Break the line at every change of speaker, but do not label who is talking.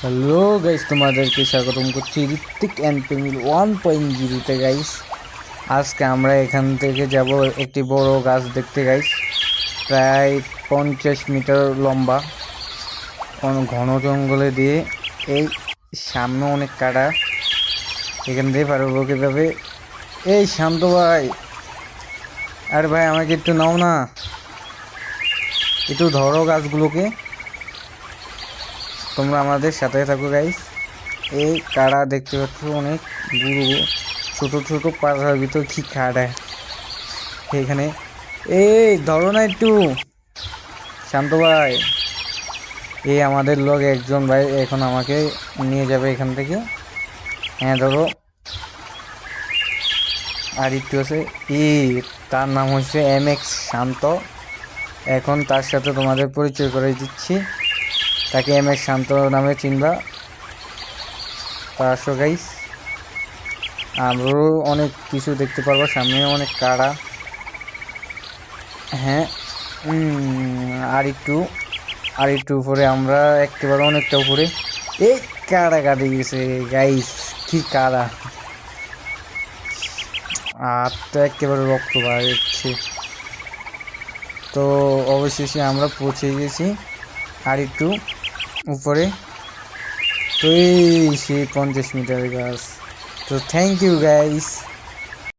Hello guys, তোমাদেরকে স্বাগতম করছি ঋত্বিক অ্যান্ড পেমিল 1.0-তে গাইস। আজকে আমরা এখান থেকে যাব একটি বড় গাছ দেখতে গাইস, প্রায় 50 মিটার লম্বা, ঘন জঙ্গলে দিয়ে। এই সামনে অনেক কাটা, এখান দিয়ে পারবো কীভাবে? এই শান্ত ভাই, আরে ভাই আমাকে একটু নাও না, একটু ধরো গাছগুলোকে, তোমরা আমাদের সাথে থাকো গাইস। এই কাড়া দেখতে পাচ্ছ, অনেক গুরু ছোট ছোট পাড়ার ভিতর কি কাড়া এখানে। এই ধরো না একটু, শান্ত ভাই। এই আমাদের লোক একজন ভাই এখন আমাকে নিয়ে যাবে এখান থেকে। হ্যাঁ ধরো, আর একটু আছে। তার নাম হচ্ছে MX শান্ত। এখন তার সাথে তোমাদের পরিচয় করে দিচ্ছি, তাকে MX শান্ত নামে চিনবা। তা আসো গাইস, আমরাও অনেক কিছু দেখতে পারবো, সামনে অনেক কাড়া। হ্যাঁ, আর একটু উপরে, আমরা একেবারে অনেকটা উপরে। এই কাড়া কাটে গেছে গাইস, কি কাড়া! আর তো একেবারে রক্ত বাড়ছে। তো অবশেষে আমরা পৌঁছে গেছি আর একটু উপরে। তো এই সেই 50 মিটার গাছ। তো থ্যাংক ইউ গাইস।